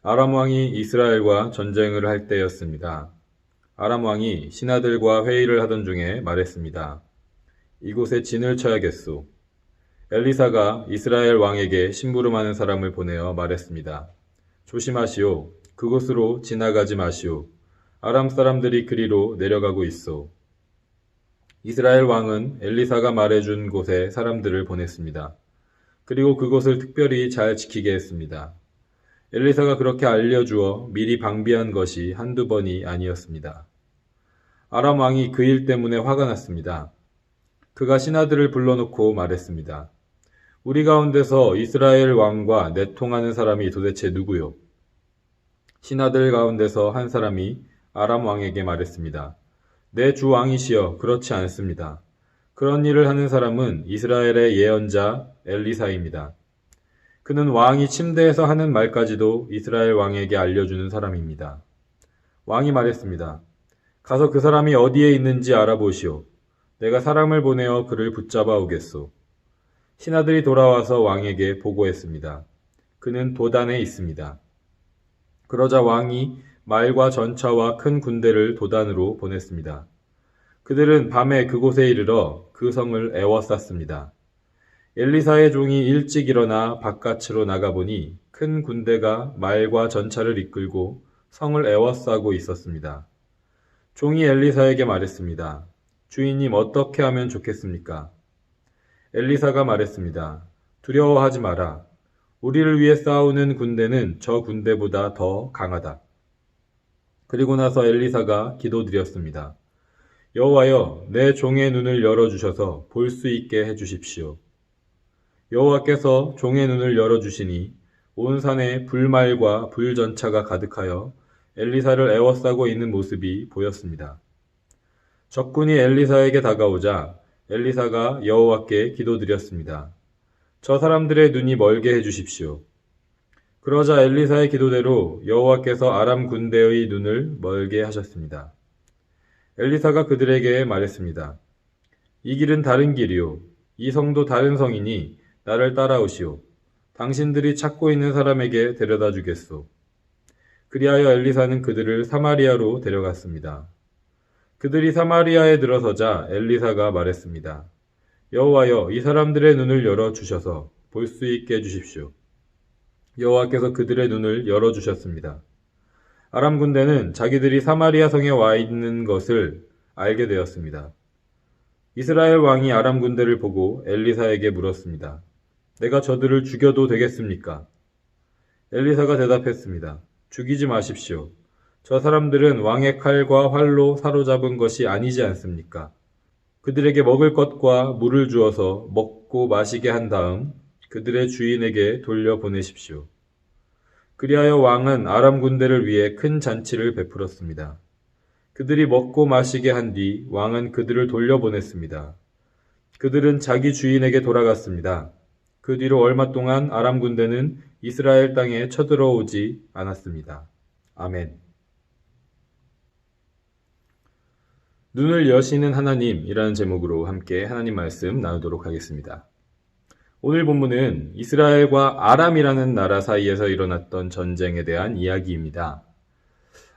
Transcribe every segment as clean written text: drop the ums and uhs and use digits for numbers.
아람 왕이 이스라엘과 전쟁을 할 때였습니다. 아람 왕이 신하들과 회의를 하던 중에 말했습니다. 이곳에 진을 쳐야겠소. 엘리사가 이스라엘 왕에게 심부름하는 사람을 보내어 말했습니다. 조심하시오. 그곳으로 지나가지 마시오. 아람 사람들이 그리로 내려가고 있소. 이스라엘 왕은 엘리사가 말해준 곳에 사람들을 보냈습니다. 그리고 그곳을 특별히 잘 지키게 했습니다. 엘리사가 그렇게 알려주어 미리 방비한 것이 한두 번이 아니었습니다. 아람 왕이 그 일 때문에 화가 났습니다. 그가 신하들을 불러놓고 말했습니다. 우리 가운데서 이스라엘 왕과 내통하는 사람이 도대체 누구요? 신하들 가운데서 한 사람이 아람 왕에게 말했습니다. 내 주 왕이시여, 그렇지 않습니다. 그런 일을 하는 사람은 이스라엘의 예언자 엘리사입니다. 그는 왕이 침대에서 하는 말까지도 이스라엘 왕에게 알려주는 사람입니다. 왕이 말했습니다. 가서 그 사람이 어디에 있는지 알아보시오. 내가 사람을 보내어 그를 붙잡아 오겠소. 신하들이 돌아와서 왕에게 보고했습니다. 그는 도단에 있습니다. 그러자 왕이 말과 전차와 큰 군대를 도단으로 보냈습니다. 그들은 밤에 그곳에 이르러 그 성을 에워쌌습니다. 엘리사의 종이 일찍 일어나 바깥으로 나가보니 큰 군대가 말과 전차를 이끌고 성을 에워싸고 있었습니다. 종이 엘리사에게 말했습니다. 주인님, 어떻게 하면 좋겠습니까? 엘리사가 말했습니다. 두려워하지 마라. 우리를 위해 싸우는 군대는 저 군대보다 더 강하다. 그리고 나서 엘리사가 기도드렸습니다. 여호와여, 내 종의 눈을 열어주셔서 볼 수 있게 해주십시오. 여호와께서 종의 눈을 열어주시니 온 산에 불말과 불전차가 가득하여 엘리사를 에워싸고 있는 모습이 보였습니다. 적군이 엘리사에게 다가오자 엘리사가 여호와께 기도드렸습니다. 저 사람들의 눈이 멀게 해주십시오. 그러자 엘리사의 기도대로 여호와께서 아람 군대의 눈을 멀게 하셨습니다. 엘리사가 그들에게 말했습니다. 이 길은 다른 길이요. 이 성도 다른 성이니 나를 따라오시오. 당신들이 찾고 있는 사람에게 데려다 주겠소. 그리하여 엘리사는 그들을 사마리아로 데려갔습니다. 그들이 사마리아에 들어서자 엘리사가 말했습니다. 여호와여, 이 사람들의 눈을 열어주셔서 볼 수 있게 해주십시오. 여호와께서 그들의 눈을 열어주셨습니다. 아람 군대는 자기들이 사마리아 성에 와 있는 것을 알게 되었습니다. 이스라엘 왕이 아람 군대를 보고 엘리사에게 물었습니다. 내가 저들을 죽여도 되겠습니까? 엘리사가 대답했습니다. 죽이지 마십시오. 저 사람들은 왕의 칼과 활로 사로잡은 것이 아니지 않습니까? 그들에게 먹을 것과 물을 주어서 먹고 마시게 한 다음 그들의 주인에게 돌려보내십시오. 그리하여 왕은 아람 군대를 위해 큰 잔치를 베풀었습니다. 그들이 먹고 마시게 한 뒤 왕은 그들을 돌려보냈습니다. 그들은 자기 주인에게 돌아갔습니다. 그 뒤로 얼마 동안 아람 군대는 이스라엘 땅에 쳐들어오지 않았습니다. 아멘. 눈을 여시는 하나님이라는 제목으로 함께 하나님 말씀 나누도록 하겠습니다. 오늘 본문은 이스라엘과 아람이라는 나라 사이에서 일어났던 전쟁에 대한 이야기입니다.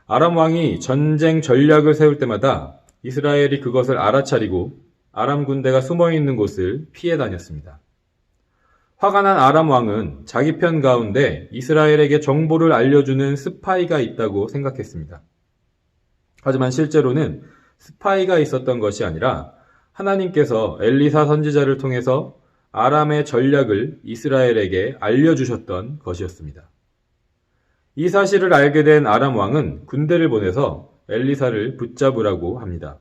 아람 왕이 전쟁 전략을 세울 때마다 이스라엘이 그것을 알아차리고 아람 군대가 숨어 있는 곳을 피해 다녔습니다. 화가 난 아람 왕은 자기 편 가운데 이스라엘에게 정보를 알려주는 스파이가 있다고 생각했습니다. 하지만 실제로는 스파이가 있었던 것이 아니라 하나님께서 엘리사 선지자를 통해서 아람의 전략을 이스라엘에게 알려주셨던 것이었습니다. 이 사실을 알게 된 아람 왕은 군대를 보내서 엘리사를 붙잡으라고 합니다.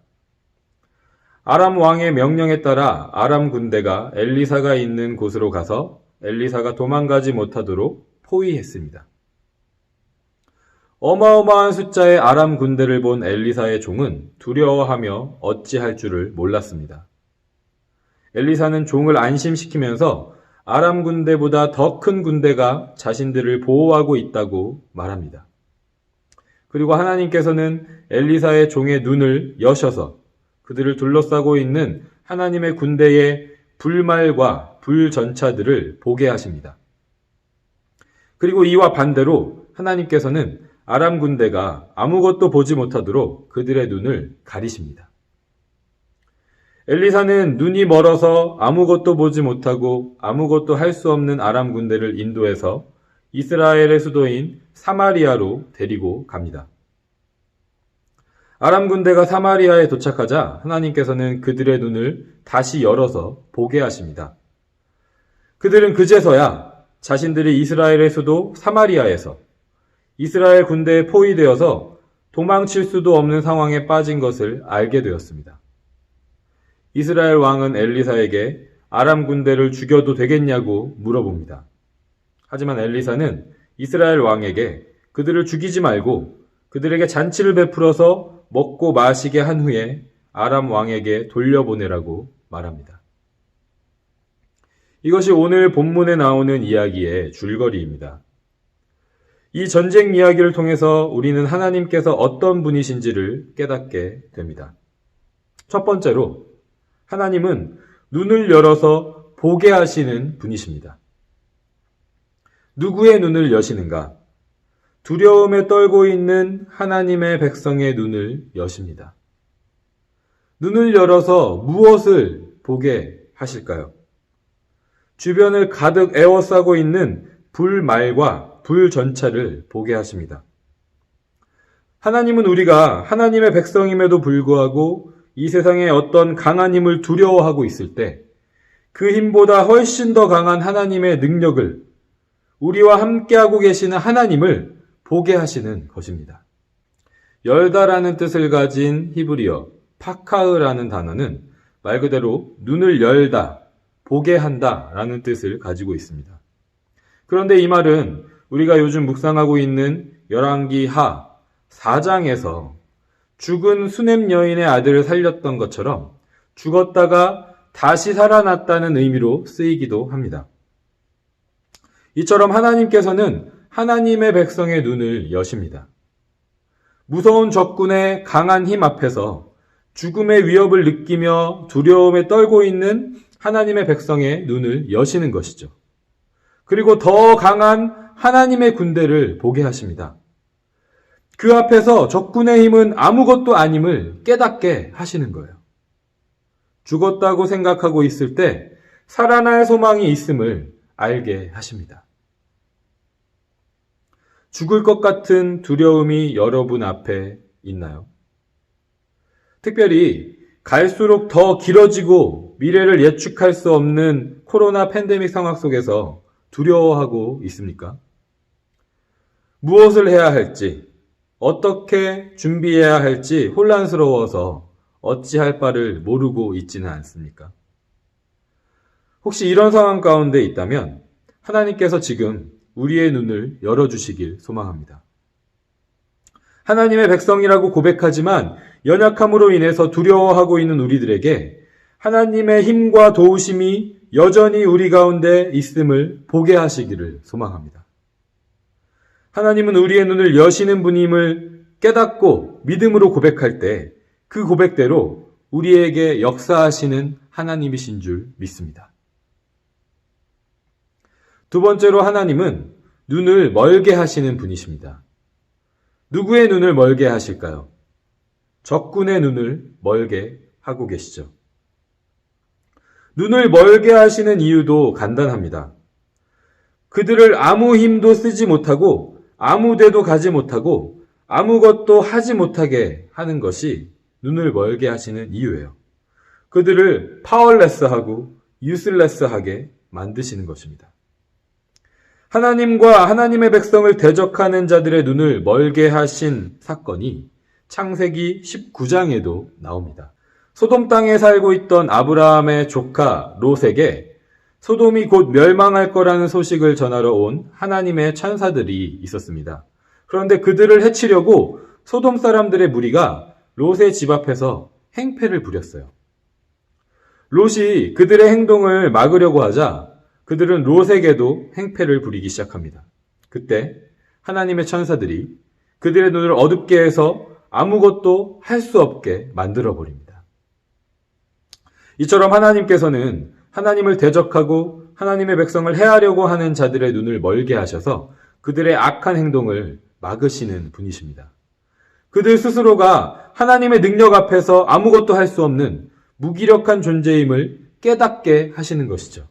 아람 왕의 명령에 따라 아람 군대가 엘리사가 있는 곳으로 가서 엘리사가 도망가지 못하도록 포위했습니다. 어마어마한 숫자의 아람 군대를 본 엘리사의 종은 두려워하며 어찌할 줄을 몰랐습니다. 엘리사는 종을 안심시키면서 아람 군대보다 더 큰 군대가 자신들을 보호하고 있다고 말합니다. 그리고 하나님께서는 엘리사의 종의 눈을 여셔서 그들을 둘러싸고 있는 하나님의 군대의 불말과 불전차들을 보게 하십니다. 그리고 이와 반대로 하나님께서는 아람 군대가 아무것도 보지 못하도록 그들의 눈을 가리십니다. 엘리사는 눈이 멀어서 아무것도 보지 못하고 아무것도 할 수 없는 아람 군대를 인도해서 이스라엘의 수도인 사마리아로 데리고 갑니다. 아람 군대가 사마리아에 도착하자 하나님께서는 그들의 눈을 다시 열어서 보게 하십니다. 그들은 그제서야 자신들이 이스라엘의 수도 사마리아에서 이스라엘 군대에 포위되어서 도망칠 수도 없는 상황에 빠진 것을 알게 되었습니다. 이스라엘 왕은 엘리사에게 아람 군대를 죽여도 되겠냐고 물어봅니다. 하지만 엘리사는 이스라엘 왕에게 그들을 죽이지 말고 그들에게 잔치를 베풀어서 먹고 마시게 한 후에 아람 왕에게 돌려보내라고 말합니다. 이것이 오늘 본문에 나오는 이야기의 줄거리입니다. 이 전쟁 이야기를 통해서 우리는 하나님께서 어떤 분이신지를 깨닫게 됩니다. 첫 번째로 하나님은 눈을 열어서 보게 하시는 분이십니다. 누구의 눈을 여시는가? 두려움에 떨고 있는 하나님의 백성의 눈을 여십니다. 눈을 열어서 무엇을 보게 하실까요? 주변을 가득 에워싸고 있는 불말과 불전차를 보게 하십니다. 하나님은 우리가 하나님의 백성임에도 불구하고 이 세상에 어떤 강한 힘을 두려워하고 있을 때 그 힘보다 훨씬 더 강한 하나님의 능력을 우리와 함께하고 계시는 하나님을 보게 하시는 것입니다. 열다라는 뜻을 가진 히브리어 파카흐라는 단어는 말 그대로 눈을 열다, 보게 한다 라는 뜻을 가지고 있습니다. 그런데 이 말은 우리가 요즘 묵상하고 있는 열왕기하 4장에서 죽은 수넴 여인의 아들을 살렸던 것처럼 죽었다가 다시 살아났다는 의미로 쓰이기도 합니다. 이처럼 하나님께서는 하나님의 백성의 눈을 여십니다. 무서운 적군의 강한 힘 앞에서 죽음의 위협을 느끼며 두려움에 떨고 있는 하나님의 백성의 눈을 여시는 것이죠. 그리고 더 강한 하나님의 군대를 보게 하십니다. 그 앞에서 적군의 힘은 아무것도 아님을 깨닫게 하시는 거예요. 죽었다고 생각하고 있을 때 살아날 소망이 있음을 알게 하십니다. 죽을 것 같은 두려움이 여러분 앞에 있나요? 특별히 갈수록 더 길어지고 미래를 예측할 수 없는 코로나 팬데믹 상황 속에서 두려워하고 있습니까? 무엇을 해야 할지, 어떻게 준비해야 할지 혼란스러워서 어찌할 바를 모르고 있지는 않습니까? 혹시 이런 상황 가운데 있다면 하나님께서 지금 우리의 눈을 열어주시길 소망합니다. 하나님의 백성이라고 고백하지만 연약함으로 인해서 두려워하고 있는 우리들에게 하나님의 힘과 도우심이 여전히 우리 가운데 있음을 보게 하시기를 소망합니다. 하나님은 우리의 눈을 여시는 분임을 깨닫고 믿음으로 고백할 때 그 고백대로 우리에게 역사하시는 하나님이신 줄 믿습니다. 두 번째로 하나님은 눈을 멀게 하시는 분이십니다. 누구의 눈을 멀게 하실까요? 적군의 눈을 멀게 하고 계시죠. 눈을 멀게 하시는 이유도 간단합니다. 그들을 아무 힘도 쓰지 못하고 아무 데도 가지 못하고 아무것도 하지 못하게 하는 것이 눈을 멀게 하시는 이유예요. 그들을 파워레스하고 유슬레스하게 만드시는 것입니다. 하나님과 하나님의 백성을 대적하는 자들의 눈을 멀게 하신 사건이 창세기 19장에도 나옵니다. 소돔 땅에 살고 있던 아브라함의 조카 롯에게 소돔이 곧 멸망할 거라는 소식을 전하러 온 하나님의 천사들이 있었습니다. 그런데 그들을 해치려고 소돔 사람들의 무리가 롯의 집 앞에서 행패를 부렸어요. 롯이 그들의 행동을 막으려고 하자 그들은 롯에게도 행패를 부리기 시작합니다. 그때 하나님의 천사들이 그들의 눈을 어둡게 해서 아무것도 할 수 없게 만들어버립니다. 이처럼 하나님께서는 하나님을 대적하고 하나님의 백성을 해하려고 하는 자들의 눈을 멀게 하셔서 그들의 악한 행동을 막으시는 분이십니다. 그들 스스로가 하나님의 능력 앞에서 아무것도 할 수 없는 무기력한 존재임을 깨닫게 하시는 것이죠.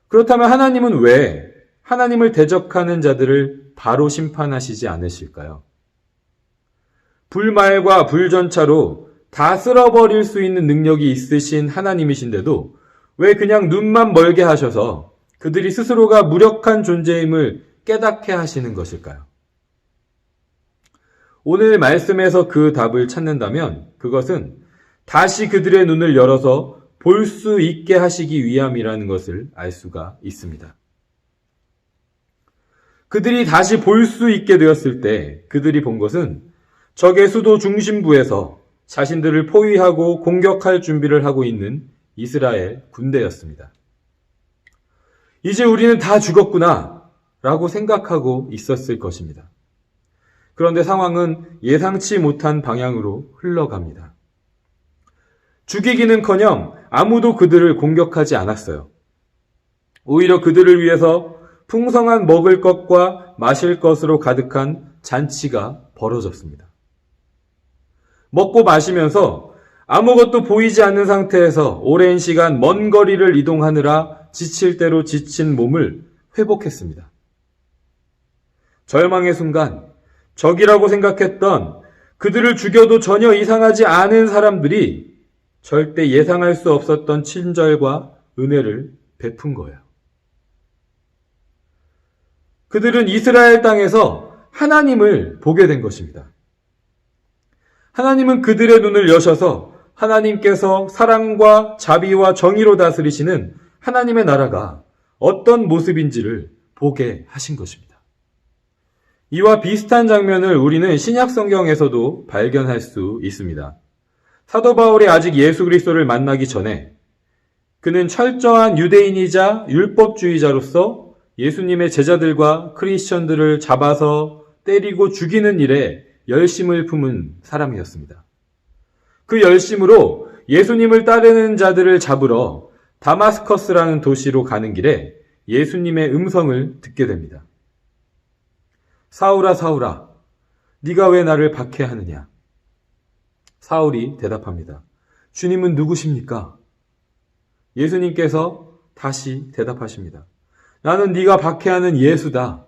그렇다면 하나님은 왜 하나님을 대적하는 자들을 바로 심판하시지 않으실까요? 불말과 불전차로 다 쓸어버릴 수 있는 능력이 있으신 하나님이신데도 왜 그냥 눈만 멀게 하셔서 그들이 스스로가 무력한 존재임을 깨닫게 하시는 것일까요? 오늘 말씀에서 그 답을 찾는다면 그것은 다시 그들의 눈을 열어서 볼 수 있게 하시기 위함이라는 것을 알 수가 있습니다. 그들이 다시 볼 수 있게 되었을 때 그들이 본 것은 적의 수도 중심부에서 자신들을 포위하고 공격할 준비를 하고 있는 이스라엘 군대였습니다. 이제 우리는 다 죽었구나 라고 생각하고 있었을 것입니다. 그런데 상황은 예상치 못한 방향으로 흘러갑니다. 죽이기는커녕 아무도 그들을 공격하지 않았어요. 오히려 그들을 위해서 풍성한 먹을 것과 마실 것으로 가득한 잔치가 벌어졌습니다. 먹고 마시면서 아무것도 보이지 않는 상태에서 오랜 시간 먼 거리를 이동하느라 지칠 대로 지친 몸을 회복했습니다. 절망의 순간 적이라고 생각했던 그들을 죽여도 전혀 이상하지 않은 사람들이 절대 예상할 수 없었던 친절과 은혜를 베푼 거예요. 그들은 이스라엘 땅에서 하나님을 보게 된 것입니다. 하나님은 그들의 눈을 여셔서 하나님께서 사랑과 자비와 정의로 다스리시는 하나님의 나라가 어떤 모습인지를 보게 하신 것입니다. 이와 비슷한 장면을 우리는 신약 성경에서도 발견할 수 있습니다. 사도 바울이 아직 예수 그리스도를 만나기 전에 그는 철저한 유대인이자 율법주의자로서 예수님의 제자들과 크리스천들을 잡아서 때리고 죽이는 일에 열심을 품은 사람이었습니다. 그 열심으로 예수님을 따르는 자들을 잡으러 다마스커스라는 도시로 가는 길에 예수님의 음성을 듣게 됩니다. 사울아, 사울아, 네가 왜 나를 박해하느냐? 사울이 대답합니다. 주님은 누구십니까? 예수님께서 다시 대답하십니다. 나는 네가 박해하는 예수다.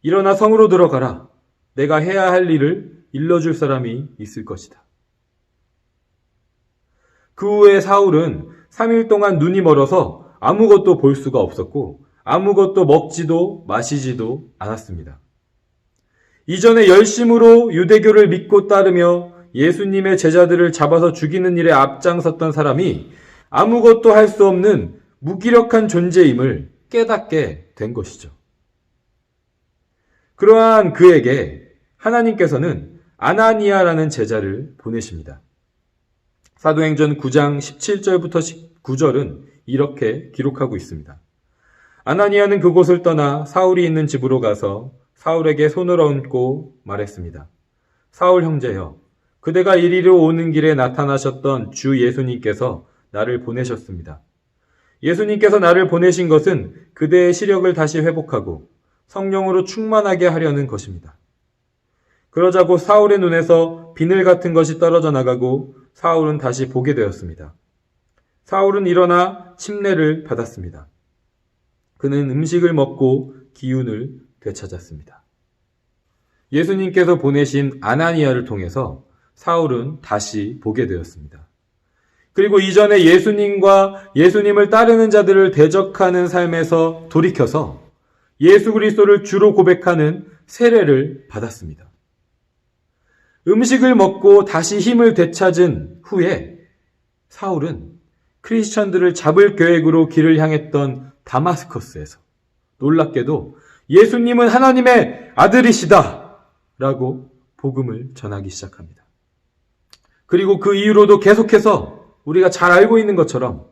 일어나 성으로 들어가라. 내가 해야 할 일을 일러줄 사람이 있을 것이다. 그 후에 사울은 3일 동안 눈이 멀어서 아무것도 볼 수가 없었고 아무것도 먹지도 마시지도 않았습니다. 이전에 열심으로 유대교를 믿고 따르며 예수님의 제자들을 잡아서 죽이는 일에 앞장섰던 사람이 아무것도 할 수 없는 무기력한 존재임을 깨닫게 된 것이죠. 그러한 그에게 하나님께서는 아나니아라는 제자를 보내십니다. 사도행전 9장 17절부터 19절은 이렇게 기록하고 있습니다. 아나니아는 그곳을 떠나 사울이 있는 집으로 가서 사울에게 손을 얹고 말했습니다. 사울 형제여, 그대가 이리로 오는 길에 나타나셨던 주 예수님께서 나를 보내셨습니다. 예수님께서 나를 보내신 것은 그대의 시력을 다시 회복하고 성령으로 충만하게 하려는 것입니다. 그러자고 사울의 눈에서 비늘 같은 것이 떨어져 나가고 사울은 다시 보게 되었습니다. 사울은 일어나 침례를 받았습니다. 그는 음식을 먹고 기운을 되찾았습니다. 예수님께서 보내신 아나니아를 통해서 사울은 다시 보게 되었습니다. 그리고 이전에 예수님과 예수님을 따르는 자들을 대적하는 삶에서 돌이켜서 예수 그리스도를 주로 고백하는 세례를 받았습니다. 음식을 먹고 다시 힘을 되찾은 후에 사울은 크리스천들을 잡을 계획으로 길을 향했던 다마스커스에서 놀랍게도 예수님은 하나님의 아들이시다 라고 복음을 전하기 시작합니다. 그리고 그 이후로도 계속해서 우리가 잘 알고 있는 것처럼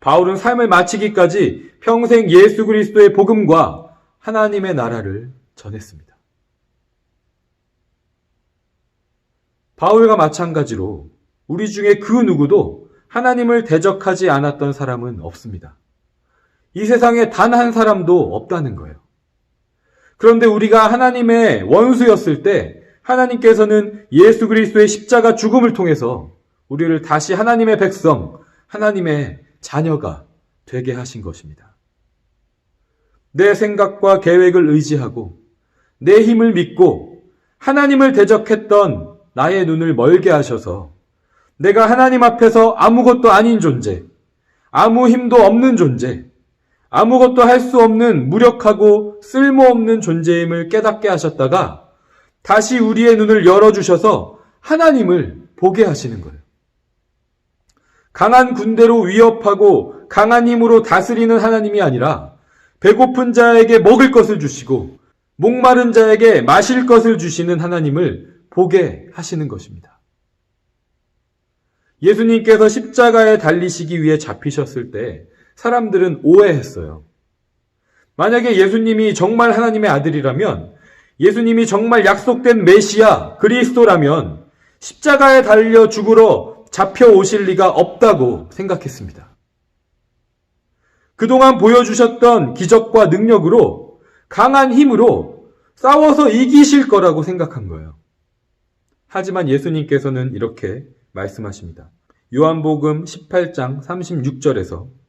바울은 삶을 마치기까지 평생 예수 그리스도의 복음과 하나님의 나라를 전했습니다. 바울과 마찬가지로 우리 중에 그 누구도 하나님을 대적하지 않았던 사람은 없습니다. 이 세상에 단 한 사람도 없다는 거예요. 그런데 우리가 하나님의 원수였을 때 하나님께서는 예수 그리스도의 십자가 죽음을 통해서 우리를 다시 하나님의 백성, 하나님의 자녀가 되게 하신 것입니다. 내 생각과 계획을 의지하고 내 힘을 믿고 하나님을 대적했던 나의 눈을 멀게 하셔서 내가 하나님 앞에서 아무것도 아닌 존재, 아무 힘도 없는 존재, 아무것도 할 수 없는 무력하고 쓸모없는 존재임을 깨닫게 하셨다가 다시 우리의 눈을 열어주셔서 하나님을 보게 하시는 거예요. 강한 군대로 위협하고 강한 힘으로 다스리는 하나님이 아니라 배고픈 자에게 먹을 것을 주시고 목마른 자에게 마실 것을 주시는 하나님을 보게 하시는 것입니다. 예수님께서 십자가에 달리시기 위해 잡히셨을 때 사람들은 오해했어요. 만약에 예수님이 정말 하나님의 아들이라면, 예수님이 정말 약속된 메시아, 그리스도라면 십자가에 달려 죽으러 잡혀오실 리가 없다고 생각했습니다. 그동안 보여주셨던 기적과 능력으로, 강한 힘으로 싸워서 이기실 거라고 생각한 거예요. 하지만 예수님께서는 이렇게 말씀하십니다. 요한복음 18장 36절에서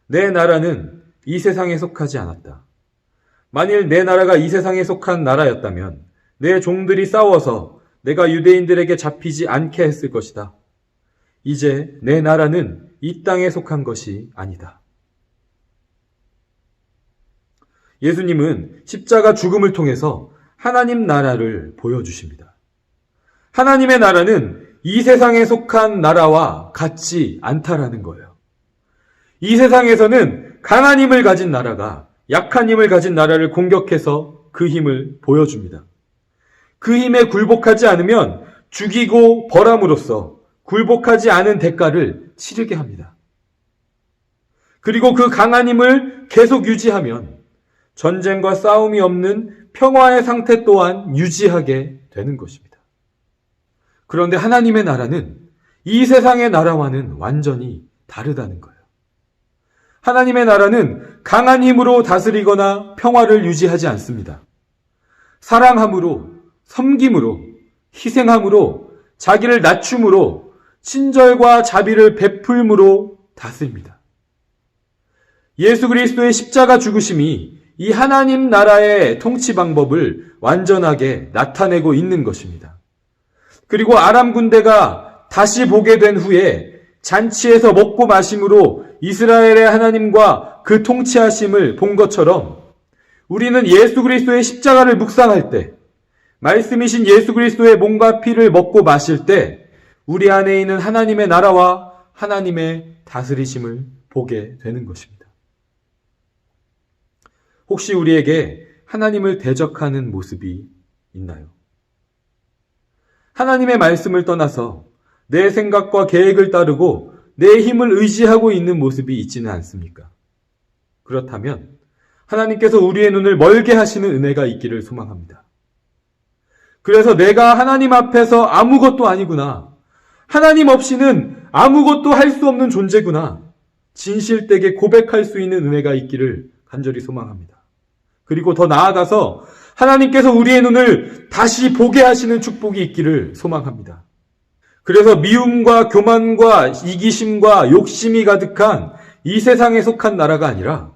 내 나라는 이 세상에 속하지 않았다. 만일 내 나라가 이 세상에 속한 나라였다면 내 종들이 싸워서 내가 유대인들에게 잡히지 않게 했을 것이다. 이제 내 나라는 이 땅에 속한 것이 아니다. 예수님은 십자가 죽음을 통해서 하나님 나라를 보여주십니다. 하나님의 나라는 이 세상에 속한 나라와 같지 않다라는 거예요. 이 세상에서는 강한 힘을 가진 나라가 약한 힘을 가진 나라를 공격해서 그 힘을 보여줍니다. 그 힘에 굴복하지 않으면 죽이고 벌함으로써 굴복하지 않은 대가를 치르게 합니다. 그리고 그 강한 힘을 계속 유지하면 전쟁과 싸움이 없는 평화의 상태 또한 유지하게 되는 것입니다. 그런데 하나님의 나라는 이 세상의 나라와는 완전히 다르다는 거예요. 하나님의 나라는 강한 힘으로 다스리거나 평화를 유지하지 않습니다. 사랑함으로, 섬김으로, 희생함으로, 자기를 낮춤으로, 친절과 자비를 베풀므로 다스립니다. 예수 그리스도의 십자가 죽으심이 이 하나님 나라의 통치 방법을 완전하게 나타내고 있는 것입니다. 그리고 아람 군대가 다시 보게 된 후에 잔치에서 먹고 마심으로 이스라엘의 하나님과 그 통치하심을 본 것처럼 우리는 예수 그리스도의 십자가를 묵상할 때, 말씀이신 예수 그리스도의 몸과 피를 먹고 마실 때 우리 안에 있는 하나님의 나라와 하나님의 다스리심을 보게 되는 것입니다. 혹시 우리에게 하나님을 대적하는 모습이 있나요? 하나님의 말씀을 떠나서 내 생각과 계획을 따르고 내 힘을 의지하고 있는 모습이 있지는 않습니까? 그렇다면 하나님께서 우리의 눈을 멀게 하시는 은혜가 있기를 소망합니다. 그래서 내가 하나님 앞에서 아무것도 아니구나, 하나님 없이는 아무것도 할 수 없는 존재구나, 진실되게 고백할 수 있는 은혜가 있기를 간절히 소망합니다. 그리고 더 나아가서 하나님께서 우리의 눈을 다시 보게 하시는 축복이 있기를 소망합니다. 그래서 미움과 교만과 이기심과 욕심이 가득한 이 세상에 속한 나라가 아니라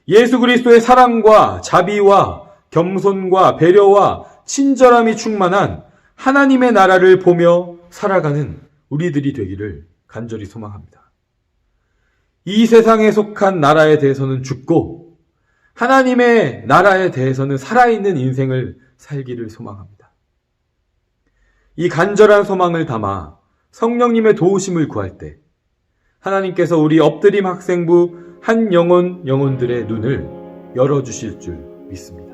예수 그리스도의 사랑과 자비와 겸손과 배려와 친절함이 충만한 하나님의 나라를 보며 살아가는 우리들이 되기를 간절히 소망합니다. 이 세상에 속한 나라에 대해서는 죽고 하나님의 나라에 대해서는 살아있는 인생을 살기를 소망합니다. 이 간절한 소망을 담아 성령님의 도우심을 구할 때 하나님께서 우리 엎드림 학생부 한 영혼들의 눈을 열어주실 줄 믿습니다.